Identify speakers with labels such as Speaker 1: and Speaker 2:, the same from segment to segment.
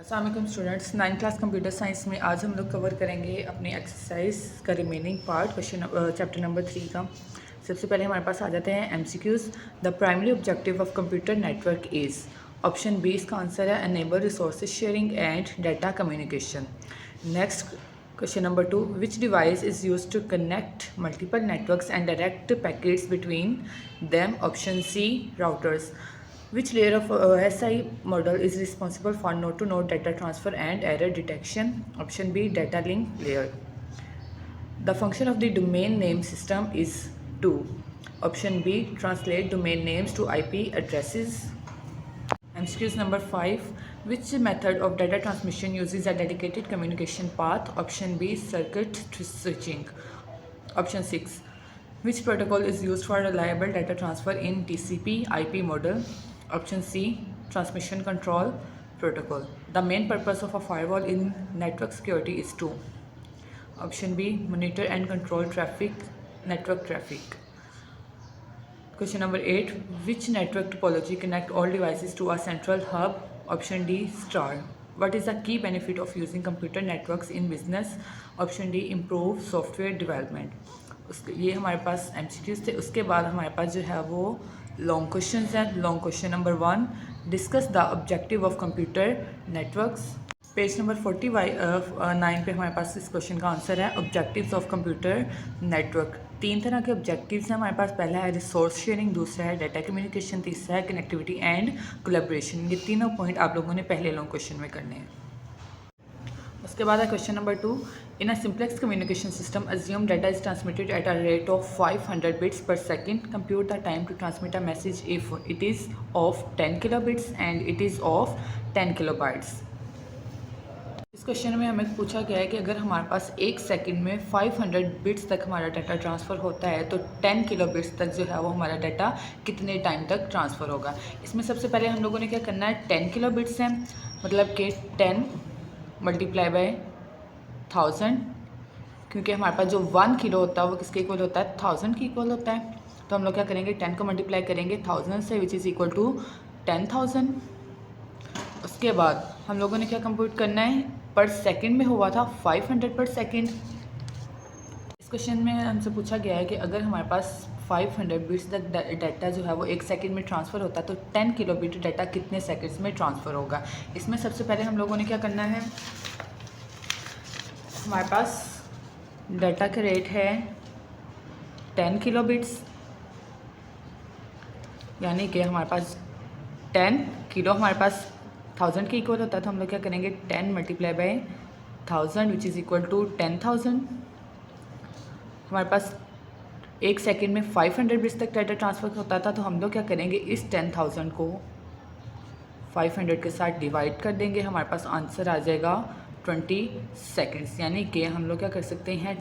Speaker 1: अस्सलाम वालेकुम students, 9th class computer science में आज हम लोग कवर करेंगे अपनी एक्सरसाइज का रिमेनिंग पार्ट चैप्टर नंबर 3 का। सबसे पहले हमारे पास आ जाते हैं MCQs. The primary objective of computer network is, option B इसका आंसर है enable resources sharing and data communication. Next question number 2, which device is use to connect multiple networks and direct packets between them, option C routers. Which layer of SI model is responsible for node-to-node data transfer and error detection? Option B, data link layer. The function of the domain name system is to. Option B, translate domain names to IP addresses. MCQs number 5. Which method of data transmission uses a dedicated communication path? Option B, circuit switching. Option 6. Which protocol is used for reliable data transfer in TCP IP model? Option C, transmission control protocol. The main purpose of a firewall in network security is to. Option B, monitor and control network traffic. Question number 8, which network topology connect all devices to a central hub? Option D, star. What is the key benefit of using computer networks in business? Option D, improve software development. ये हमारे पास MCQs थे। उसके बाद हमारे पास जो है वो long questions हैं। Long question number 1, discuss the objective of computer networks. Page number 49 पे हमारे पास इस क्वेश्चन का आंसर है ऑब्जेक्टिव्स ऑफ कंप्यूटर नेटवर्क। 3 तरह के ऑब्जेक्टिव्स हैं हमारे पास। पहला है रिसोर्स शेयरिंग, दूसरा है डाटा कम्युनिकेशन, तीसरा है कनेक्टिविटी एंड कोलैबोरेशन। ये तीनों पॉइंट आप लोगों ने पहले लॉन्ग क्वेश्चन में करने हैं। उसके बाद है question number 2, in a simplex communication system assume data is transmitted at a rate of 500 bits per second, compute the time to transmit a message if it is of 10 kilo bits and it is of 10 kilo bytes. इस question में हमें पूछा गया है कि अगर हमारे पास एक सेकंड में 500 बिट्स तक हमारा डाटा ट्रांसफ़र होता है तो 10 किलो बिट्स तक जो है वो हमारा डाटा कितने टाइम तक ट्रांसफ़र होगा। इसमें सबसे पहले हम लोगों ने क्या करना है, 10 किलो बिट्स हैं मतलब कि 10 मल्टीप्लाई बाय 1000, क्योंकि हमारे पास जो 1 किलो होता है वो किसके इक्वल होता है, 1000 के इक्वल होता है। तो हम लोग क्या करेंगे, 10 को मल्टीप्लाई करेंगे 1000 से, विच इज़ इक्वल टू 10,000। उसके बाद हम लोगों ने क्या कंप्यूट करना है, पर सेकंड में हुआ था 500 पर सेकंड। इस क्वेश्चन में हमसे पूछा गया है कि अगर हमारे पास 500 बिट्स तक डाटा जो है वो एक सेकंड में ट्रांसफ़र होता है तो 10 किलो बिट डाटा कितने सेकंड्स में ट्रांसफ़र होगा। इसमें सबसे पहले हम लोगों ने क्या करना है, हमारे पास डाटा का रेट है 10 किलो बिट्स, यानी कि हमारे पास 10 किलो हमारे पास 1000 के इक्वल होता है। तो हम लोग क्या करेंगे, 10 multiply by 1000 which is equal to 10,000। हमारे पास एक सेकंड में 500 बिट्स तक डाटा ट्रांसफ़र होता था, तो हम लोग क्या करेंगे, इस 10,000 को 500 के साथ डिवाइड कर देंगे। हमारे पास आंसर आ जाएगा 20 सेकंड्स, यानी कि हम लोग क्या कर सकते हैं,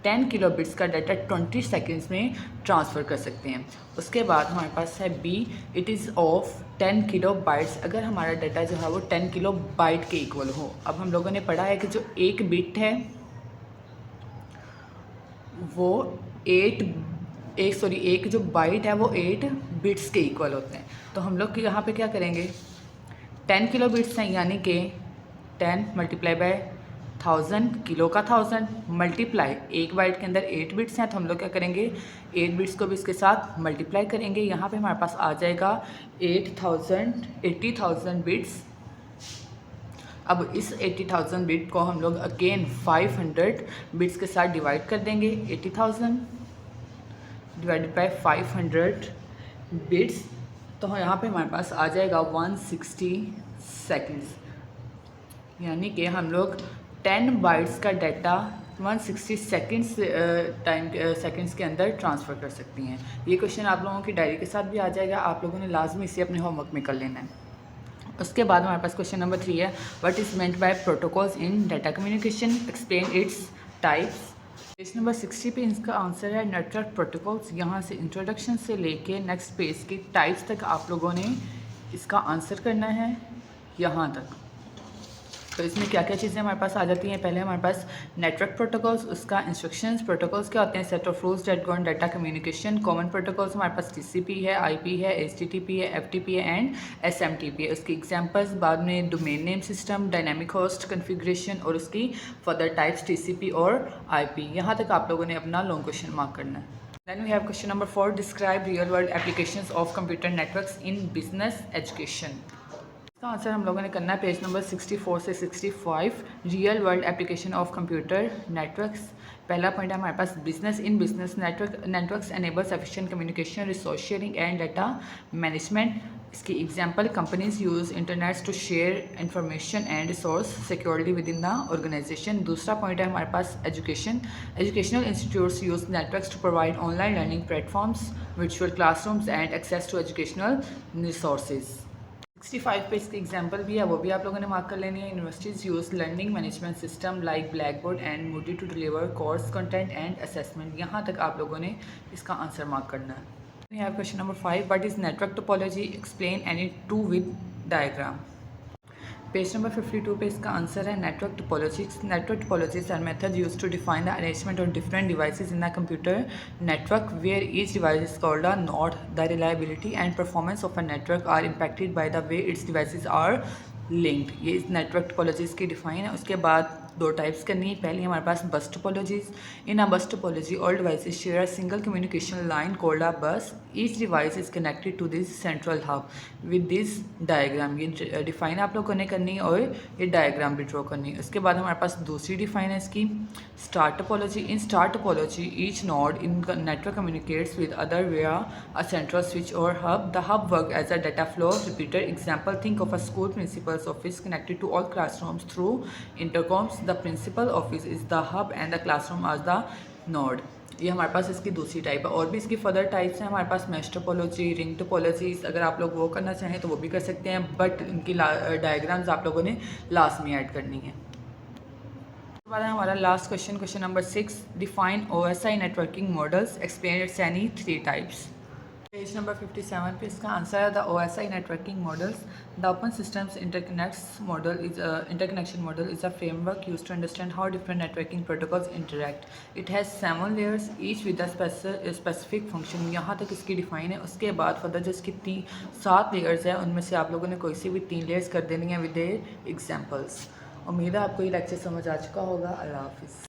Speaker 1: 10 किलो बिट्स का डाटा 20 सेकंड्स में ट्रांसफ़र कर सकते हैं। उसके बाद हमारे पास है B, it is of 10 kilo bytes, अगर हमारा डाटा जो है वो 10 किलो बाइट के इक्वल हो। अब हम लोगों ने पढ़ा है कि जो एक बिट है वो एक जो बाइट है वो 8 बिट्स के इक्वल होते हैं। तो हम लोग यहाँ पे क्या करेंगे, 10 किलो बिट्स हैं यानी कि 10 मल्टीप्लाई बाय 1000, किलो का 1000 मल्टीप्लाई, एक बाइट के अंदर 8 बिट्स हैं, तो हम लोग क्या करेंगे, 8 बिट्स को भी इसके साथ मल्टीप्लाई करेंगे। यहाँ पे हमारे पास आ जाएगा 80,000 बिट्स। अब इस 80,000 बिट को हम लोग अगेन 500 बिट्स के साथ डिवाइड कर देंगे। 80,000 डिवाइडेड बाय 500 बिट्स, तो यहाँ पे हमारे पास आ जाएगा 160 सेकंड्स, यानी कि हम लोग 10 बाइट्स का डाटा 160 सेकंड्स के अंदर ट्रांसफ़र कर सकती हैं। ये क्वेश्चन आप लोगों की डायरी के साथ भी आ जाएगा, आप लोगों ने लाजमी इसे अपने होमवर्क में कर लेना है। उसके बाद हमारे पास क्वेश्चन नंबर 3 है, what is meant by protocols in data communication, explain its types. Page number 60 पे इसका आंसर है नेटवर्क प्रोटोकॉल्स। यहाँ से इंट्रोडक्शन से लेके नेक्स्ट पेज की टाइप्स तक आप लोगों ने इसका आंसर करना है, यहाँ तक। तो इसमें क्या क्या चीज़ें हमारे पास आ जाती हैं। पहले हमारे पास नेटवर्क प्रोटोकॉल्स, उसका इंस्ट्रक्शंस। प्रोटोकॉल्स क्या होते हैं? Set of rules that govern data communication. Common protocols हमारे पास टीसीपी है, आईपी है, एचटीटीपी है, एफटीपी है एंड एसएमटीपी है। उसकी एग्जांपल्स बाद में domain name system, dynamic host configuration और उसकी फर्दर टाइप्स टीसीपी और आईपी। यहाँ तक आप लोगों ने अपना लॉन्ग क्वेश्चन मार्क करना है। Then we have question number 4. Describe real world applications of computer networks in business education. इसका आंसर हम लोगों ने करना है पेज नंबर 64 से 65। Real world application of computer networks. पहला पॉइंट है हमारे पास business. In business networks enable sufficient communication, resource sharing and data management. इसकी example, companies use internets to share information and resource securely with in the organisation. दूसरा point है हमारे पास education. Educational institutes use networks to provide online learning platforms, virtual classrooms and access to educational resources. 65 पे इसकी example भी है, वो भी आप लोगों ने मार्क कर लेनी है। Universities use learning management system like Blackboard and Moodle to deliver course content and assessment. यहाँ तक आप लोगों ने इसका आंसर मार्क करना है। We have question number 5. What is network topology? Explain any two with diagram. Page number 52 पे इसका आंसर है network topologies. Network topologies are method use to define the arrangement of different devices in the computer network where each device is called a node. The reliability and performance of a network are impacted by the way its devices are linked. ये इस network topologies की define है। उसके बाद दो types करनी है। पहली हमारे पास बस topologies. In a bus topology all devices share a single communication line called a bus. Each device is connected to this central hub with this diagram. ये डिफाइन आप लोगों ने करनी है और ये डायग्राम भी ड्रॉ करनी है। उसके बाद हमारे पास दूसरी डिफाइन है इसकी star topology. In star topology each node in network communicates with other where a central switch और hub. The hub work as a data flow repeater. Example, think of a school principal's office connected to all classrooms through intercoms. The principal office is the hub and the classroom are the node. ये हमारे पास इसकी दूसरी type है। और भी इसकी further types हैं हमारे पास मैश टोपोलॉजी, रिंग टोपोलॉजीज। अगर आप लोग वो करना चाहें तो वो भी कर सकते हैं, बट इनकी डायग्राम्स आप लोगों ने लास्ट में ऐड करनी है। उसके बाद हमारा last question, question number 6। Define OSI networking models, explain it's any 3 types. Page number 57 पे इसका आंसर है the OSI networking models. The open systems interconnection model is a framework used to understand how different networking protocols interact. It has 7 layers each with a specific function. यहाँ तक इसकी define है। उसके बाद further जो इसकी 7 layers है उनमें से आप लोगों ने कोई सी भी 3 लेयर्स कर देनी है विद एग्जाम्पल्स। उम्मीद है आपको ये लेक्चर समझ आ चुका होगा। अल्लाह हाफिज़।